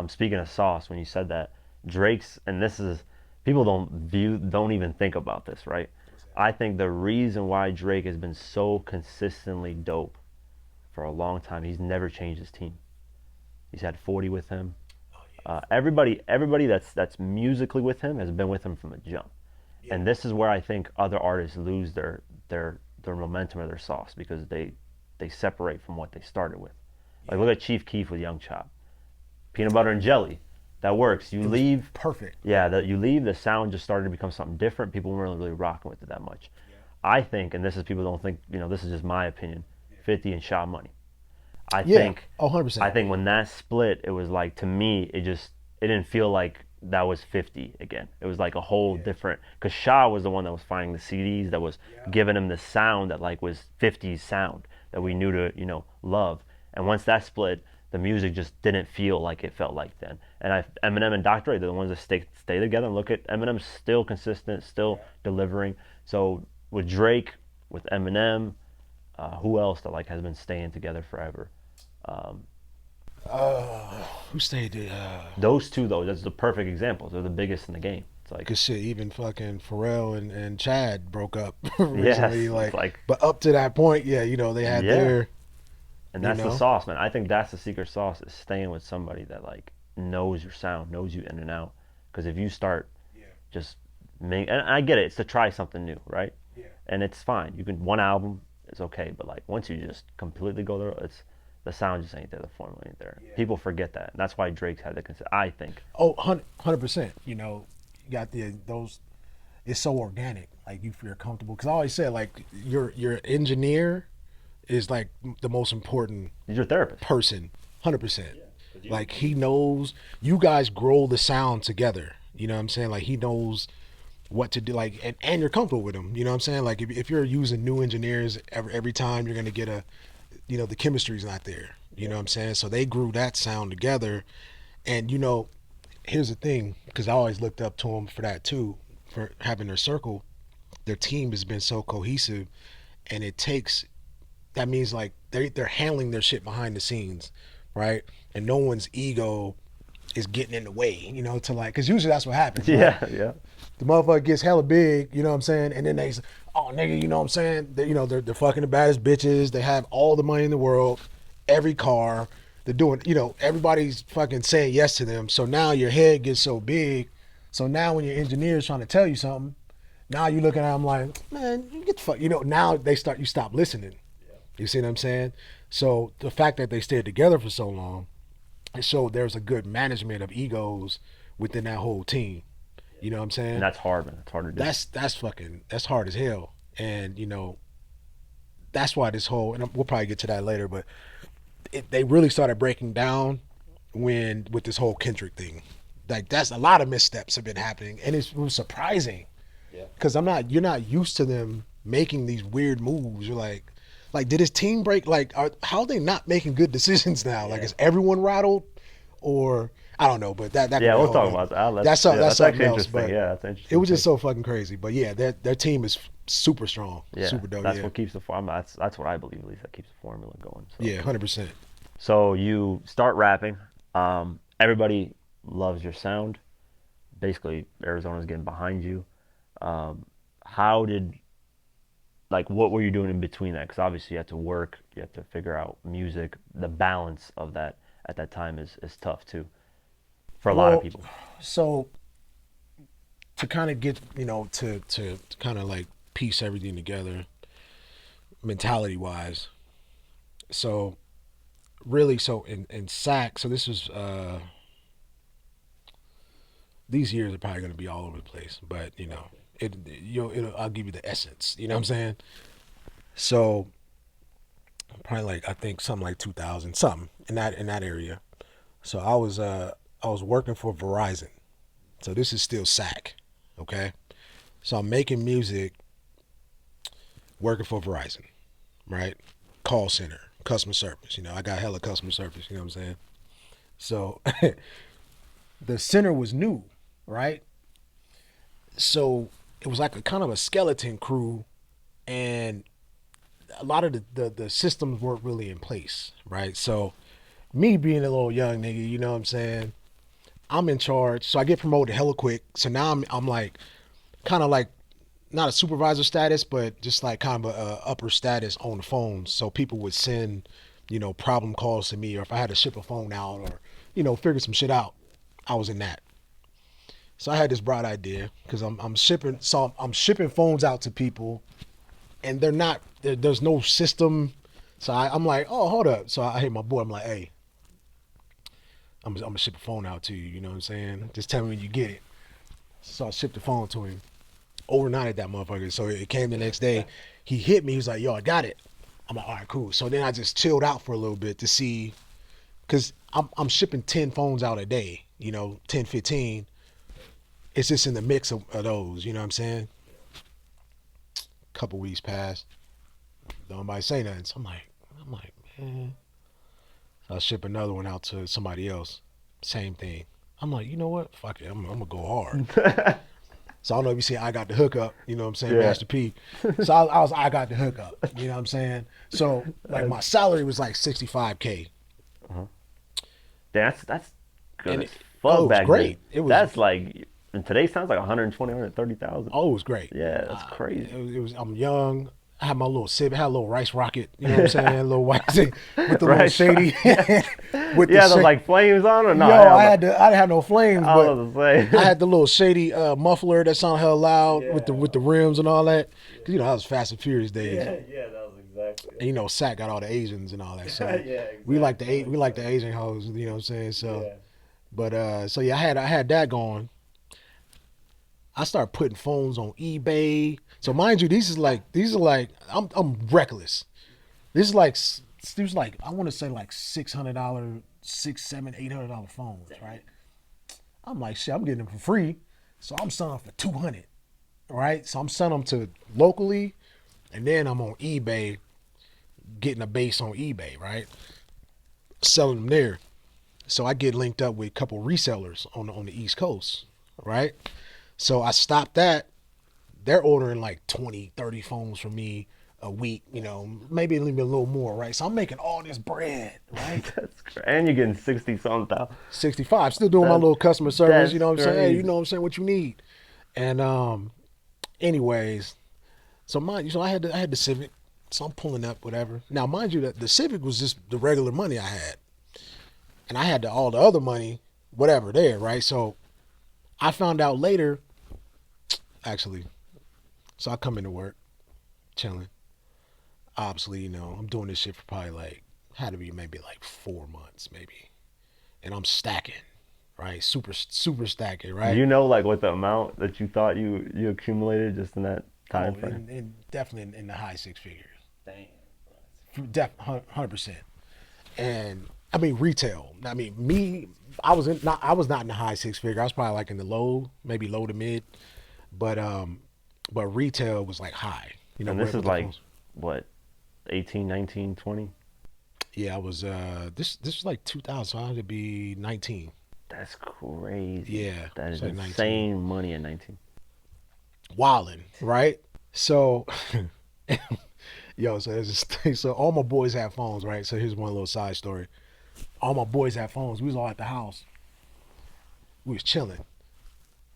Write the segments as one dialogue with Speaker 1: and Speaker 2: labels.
Speaker 1: Speaking of sauce, when you said that, Drake's, and this is, people don't even think about this, right? I think the reason why Drake has been so consistently dope for a long time, he's never changed his team. He's had 40 with him. Everybody that's musically with him has been with him from the jump.
Speaker 2: Yeah.
Speaker 1: And this is where I think other artists lose their momentum or their sauce because they separate from what they started with. Like
Speaker 2: Yeah.
Speaker 1: look at Chief Keef with Young Chop, peanut butter and jelly, that works. You
Speaker 2: It was
Speaker 1: leave,
Speaker 2: perfect.
Speaker 1: yeah, that you leave, the sound just started to become something different. People weren't really rocking with it that much.
Speaker 2: Yeah.
Speaker 1: I think, and this is people don't think, this is just my opinion.
Speaker 2: Yeah.
Speaker 1: 50 and Shot Money. I
Speaker 2: Yeah.
Speaker 1: think
Speaker 2: Oh,
Speaker 1: I
Speaker 2: 100%.
Speaker 1: think when that split, it was like to me, it didn't feel like that was 50 again. It was like a whole
Speaker 2: Yeah.
Speaker 1: different because Shaw was the one that was finding the CDs that was
Speaker 2: Yeah.
Speaker 1: giving him the sound that like was 50s sound that we knew to love. And once that split, the music just didn't feel like it felt like then. And Eminem and Dr. Dre, they're the ones that stay together. And look at Eminem, still consistent, still
Speaker 2: Yeah.
Speaker 1: delivering. So with Drake, with Eminem, who else that like has been staying together forever? Um,
Speaker 2: Who stayed?
Speaker 1: those two though, that's the perfect examples. They're the biggest in the game. It's like
Speaker 2: Cause shit, even fucking Pharrell and Chad broke up
Speaker 1: yes,
Speaker 2: recently.
Speaker 1: it's
Speaker 2: Like,
Speaker 1: like
Speaker 2: but up to that point, yeah, they had
Speaker 1: yeah,
Speaker 2: their,
Speaker 1: and
Speaker 2: you
Speaker 1: that's the
Speaker 2: know,
Speaker 1: sauce, man. I think that's the secret sauce is staying with somebody that like knows your sound, knows you in and out. Because if you start
Speaker 2: yeah,
Speaker 1: just and I get it, it's to try something new, right?
Speaker 2: yeah,
Speaker 1: And it's fine. You can one album, it's okay, but like once you just completely go there, it's the sound just ain't there, the formula ain't there.
Speaker 2: yeah.
Speaker 1: People forget that, and that's why Drake's had the I think.
Speaker 2: Oh, 100%. You got those. It's so organic. Like you feel comfortable. Cause I always said like your engineer is like the most important
Speaker 1: He's your therapist.
Speaker 2: person. 100%.
Speaker 1: Yeah, because
Speaker 2: Like he knows you guys grow the sound together. You know what I'm saying? Like he knows what to do, like, and you're comfortable with them. You know what I'm saying? Like if you're using new engineers every time, you're gonna get the chemistry's not there. You know what I'm saying? So they grew that sound together, and here's the thing, because I always looked up to them for that too, for having their circle. Their team has been so cohesive, and it takes that means like they're handling their shit behind the scenes, right? And no one's ego is getting in the way, to like, because usually that's what happens, right?
Speaker 1: yeah, yeah,
Speaker 2: The motherfucker gets hella big, you know what I'm saying? And then they say, oh, nigga, you know what I'm saying? They're fucking the baddest bitches. They have all the money in the world, every car. They're doing, everybody's fucking saying yes to them. So now your head gets so big. So now when your engineer's trying to tell you something, now you looking at them like, man, you get the fuck, now you stop listening. You see what I'm saying? So the fact that they stayed together for so long, it showed there's a good management of egos within that whole team. You know what I'm
Speaker 1: and
Speaker 2: saying?
Speaker 1: that's hard, man. It's hard to do.
Speaker 2: That's hard as hell. And that's why this whole, and we'll probably get to that later, but they really started breaking down when with this whole Kendrick thing. Like that's a lot of missteps have been happening, and it was surprising
Speaker 1: Yeah.
Speaker 2: because you're not used to them making these weird moves. You're like did his team break? Like, how are they not making good decisions now? Like,
Speaker 1: Yeah.
Speaker 2: is everyone rattled, or I don't know? But that could
Speaker 1: Yeah,
Speaker 2: be a
Speaker 1: we'll
Speaker 2: whole
Speaker 1: talk
Speaker 2: nother.
Speaker 1: about that.
Speaker 2: That's
Speaker 1: That's
Speaker 2: something
Speaker 1: actually
Speaker 2: else.
Speaker 1: interesting.
Speaker 2: But
Speaker 1: Yeah, that's an
Speaker 2: it
Speaker 1: interesting
Speaker 2: was just
Speaker 1: take.
Speaker 2: so fucking crazy. But yeah, their team is super strong,
Speaker 1: Yeah,
Speaker 2: super dope.
Speaker 1: that's
Speaker 2: Yeah,
Speaker 1: what keeps the formula. That's what I believe at least. That keeps the formula going. So,
Speaker 2: yeah, 100%.
Speaker 1: so you start rapping. Everybody loves your sound. Basically, Arizona's getting behind you. Um, how did like what were you doing in between that? Because obviously you had to work. You had to figure out music. The balance of that at that time is tough too for a lot of
Speaker 2: Well,
Speaker 1: people.
Speaker 2: so to kind of get to kind of like piece everything together, mentality wise. So really, so in SAC, so this was these years are probably going to be all over the place, but I'll give you the essence. You know what I'm saying? So probably like I think something like 2000 something in that area. So I was working for Verizon. So this is still SAC, okay? So I'm making music, working for Verizon, right? Call center, customer service. I got hella customer service. You know what I'm saying? So the center was new, right? So it was like a kind of a skeleton crew, and a lot of the systems weren't really in place, right? So me being a little young nigga, you know what I'm saying? I'm in charge, so I get promoted hella quick. So now I'm like kind of like not a supervisor status, but just like kind of a upper status on the phone. So people would send, problem calls to me, or if I had to ship a phone out, or figure some shit out, I was in that. So I had this bright idea because I'm shipping, so I'm shipping phones out to people, and they're not there's no system. So I'm like, oh, hold up. So I hit my boy. I'm like, hey, I'm gonna ship a phone out to you. You know what I'm saying? Just tell me when you get it. So I shipped the phone to him, overnighted that motherfucker. So it came the next day. He hit me. He was like, yo, I got it. I'm like, all right, cool. So then I just chilled out for a little bit to see, because I'm shipping 10 phones out a day, 10, 15. It's just in the mix of those, you know what I'm saying? Couple weeks passed. Don't nobody say nothing. So I'm like, man. So I ship another one out to somebody else. Same thing. I'm like, you know what? Fuck it. I'm gonna go hard. So I don't know if you see I got the hookup, you know what I'm saying,
Speaker 1: Yeah.
Speaker 2: Master P. So I got the hookup, you know what I'm saying? So like my salary was like 65K.
Speaker 1: Uh-huh. That's good
Speaker 2: And
Speaker 1: as fuck
Speaker 2: it was
Speaker 1: back then.
Speaker 2: great. It was
Speaker 1: That's like in today's sounds like 120, 130,000.
Speaker 2: it was great.
Speaker 1: Yeah, that's crazy.
Speaker 2: It was I'm young. I had my little sip, I had a little rice rocket, you know what I'm saying? A little white with the little
Speaker 1: Right.
Speaker 2: shady with
Speaker 1: Yeah,
Speaker 2: the
Speaker 1: those like flames on or no?
Speaker 2: yo,
Speaker 1: Hell
Speaker 2: I
Speaker 1: no.
Speaker 2: didn't have no flames,
Speaker 1: I
Speaker 2: but
Speaker 1: was the
Speaker 2: I
Speaker 1: same.
Speaker 2: had the little shady muffler that sounded hella loud with the
Speaker 1: Yeah.
Speaker 2: rims and all that. Cause that was Fast and Furious days.
Speaker 1: Yeah, that was exactly
Speaker 2: And Sack got all the Asians and all that. So
Speaker 1: it. Yeah,
Speaker 2: we like the Asian hoes, you know what I'm saying? So
Speaker 1: Yeah.
Speaker 2: but so yeah, I had that going. I started putting phones on eBay. So mind you, these are like I'm reckless. This is like I want to say like $600, $800 phones, right? I'm like shit, I'm getting them for free, so I'm selling them for 200, right? So I'm selling them to locally, and then I'm on eBay getting a base on eBay, right? Selling them there. So I get linked up with a couple resellers on the East Coast, right? So I stopped that. They're ordering like 20, 30 phones from me a week, maybe a little more, right? So I'm making all this bread, right?
Speaker 1: That's crazy. And you're getting 60 something thousand.
Speaker 2: 65, still doing my
Speaker 1: That's
Speaker 2: little customer service, you
Speaker 1: that's
Speaker 2: know what I'm saying? Hey, you
Speaker 1: crazy.
Speaker 2: know what I'm saying, what you need. And anyways, so I had the Civic, so I'm pulling up whatever. Now mind you that the Civic was just the regular money I had. And I had all the other money, whatever, there, right? So I found out later, actually. So I come into work, chilling. Obviously, I'm doing this shit for probably like had to be maybe like 4 months, maybe, and I'm stacking, right? Super, super stacking,
Speaker 1: Do
Speaker 2: right?
Speaker 1: you know like what the amount that you thought you accumulated just in that
Speaker 2: Oh,
Speaker 1: time frame?
Speaker 2: and definitely in the high six figures,
Speaker 1: Damn.
Speaker 2: 100%. And I mean retail. I mean me, I was not in the high six figure. I was probably like in the low, maybe low to mid, but retail was like high.
Speaker 1: And this
Speaker 2: With
Speaker 1: is
Speaker 2: the
Speaker 1: like
Speaker 2: phones.
Speaker 1: what, 18, 19, 20?
Speaker 2: Yeah, I was this was like 2000, so I had to be 19.
Speaker 1: That's crazy.
Speaker 2: Yeah,
Speaker 1: That is
Speaker 2: so 19.
Speaker 1: insane money at 19.
Speaker 2: Wildin', right? So yo, so there's this thing. So all my boys have phones, right? So here's one little side story. All my boys have phones. We was all at the house. We was chilling.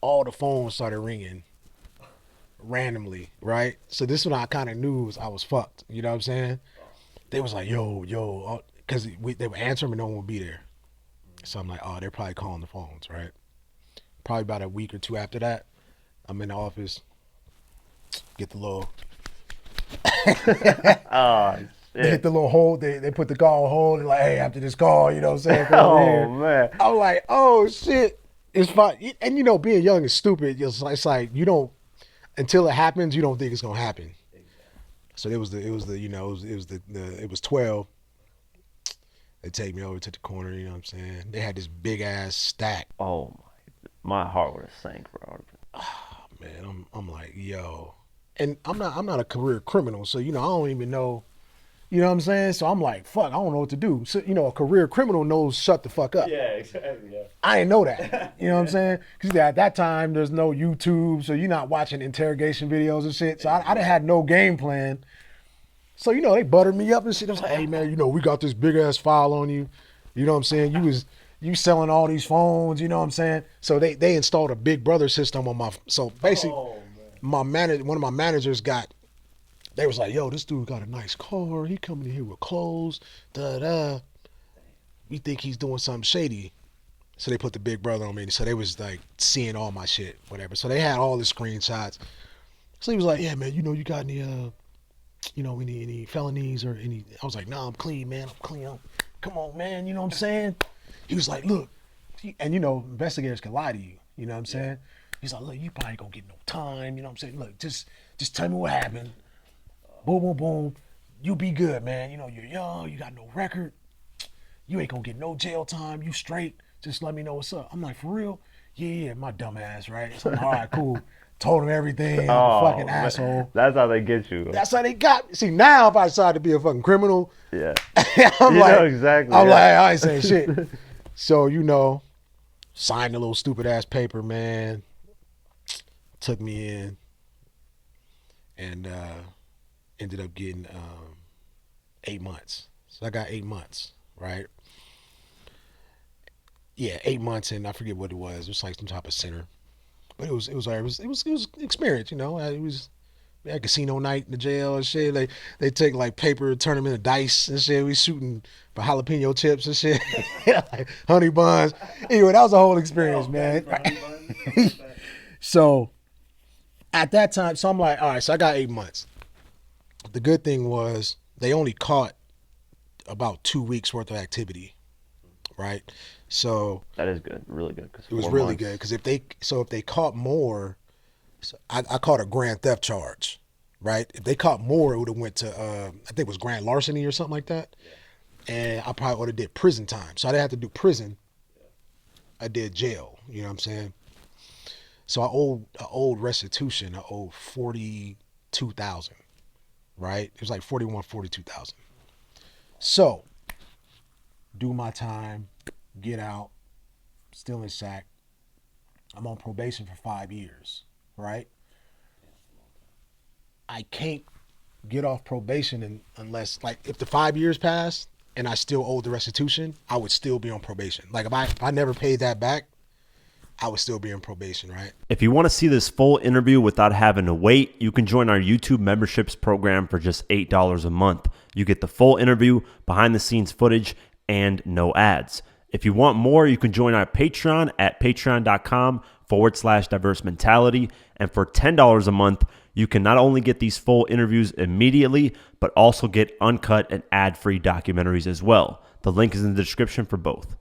Speaker 2: All the phones started ringing randomly, right? So this one I kind of knew I was fucked. You know what I'm saying? They was like, yo, because they would answer them and no one would be there. So I'm like, oh, they're probably calling the phones, right? Probably about a week or two after that, I'm in the office, get the little,
Speaker 1: Oh
Speaker 2: they hit
Speaker 1: shit.
Speaker 2: the little hold, they put the call on hold, they're like, hey, after this call, you know what I'm saying, come over
Speaker 1: Oh
Speaker 2: here.
Speaker 1: man.
Speaker 2: I'm like, oh shit, it's fine. And being young is stupid. It's like you don't, until it happens, you don't think it's gonna happen. So it was 12. They take me over to the corner, you know what I'm saying? They had this big ass stack.
Speaker 1: Oh my heart would have sank, bro.
Speaker 2: Man, I'm like, yo. And I'm not a career criminal, so I don't even know, you know what I'm saying? So I'm like, fuck, I don't know what to do. So, a career criminal knows shut the fuck up.
Speaker 1: Yeah, exactly. Yeah.
Speaker 2: I didn't know that. You know what I'm saying? Because at that time there's no YouTube, so you're not watching interrogation videos and shit. So I didn't had no game plan. So they buttered me up and shit. I was like, hey man, we got this big ass file on you. You know what I'm saying? You selling all these phones. You know what I'm saying? So they installed a Big Brother system on my. So basically,
Speaker 1: Oh man.
Speaker 2: one of my managers got. They was like, yo, this dude got a nice car. He coming in here with clothes. Da da. We think he's doing something shady. So they put the Big Brother on me. So they was like seeing all my shit, whatever. So they had all the screenshots. So he was like, yeah, man, you got any any felonies or any? I was like, nah, I'm clean, man. I'm clean. Come on, man. You know what I'm saying? He was like, look, and investigators can lie to you. You know what I'm saying? He's like, look, you probably gonna get no time. You know what I'm saying? Look, just tell me what happened. Boom, boom, boom. You be good, man. You're young. You got no record. You ain't gonna get no jail time. You straight. Just let me know what's up. I'm like, for real? Yeah, yeah, my dumb ass, right? So I'm like, all right, cool. Told him everything. I'm a fucking
Speaker 1: Oh man,
Speaker 2: asshole.
Speaker 1: that's how they get you.
Speaker 2: That's how they got me. See, now if I decide to be a fucking criminal,
Speaker 1: Yeah,
Speaker 2: I'm
Speaker 1: you know
Speaker 2: like,
Speaker 1: exactly.
Speaker 2: I'm like,
Speaker 1: Yeah.
Speaker 2: I ain't saying shit. So, signed a little stupid ass paper, man. Took me in and ended up getting 8 months. So I got 8 months, right? Yeah, 8 months, and I forget what it was. It was like some type of center, but it was experience. It was we had casino night in the jail and shit. They take like paper, turn them into dice and shit. We shooting for jalapeno chips and shit, like honey buns. Anyway, that was a whole experience,
Speaker 1: Yo,
Speaker 2: man.
Speaker 1: Betty for honey buns. Respect.
Speaker 2: So at that time, so I'm like, all right, so I got 8 months. The good thing was they only caught about 2 weeks worth of activity, right? So
Speaker 1: That is good, really good. Because
Speaker 2: it was
Speaker 1: four
Speaker 2: really good
Speaker 1: months.
Speaker 2: because if they caught more, so I caught a grand theft charge, right? If they caught more, it would have went to I think it was grand larceny or something like that, and I probably would have did prison time. So I didn't have to do prison. I did jail. You know what I'm saying? So I owed restitution. I owed 42,000. Right? It was like 41, 42,000. So do my time, get out, still in sack. I'm on probation for 5 years. Right? I can't get off probation unless like if the 5 years passed and I still owed the restitution, I would still be on probation. Like if I never paid that back, I would still be on probation, right?
Speaker 3: If you want to see this full interview without having to wait, you can join our YouTube memberships program for just $8 a month. You get the full interview, behind the scenes footage, and no ads. If you want more, you can join our Patreon at patreon.com/diverse mentality. And for $10 a month, you can not only get these full interviews immediately, but also get uncut and ad-free documentaries as well. The link is in the description for both.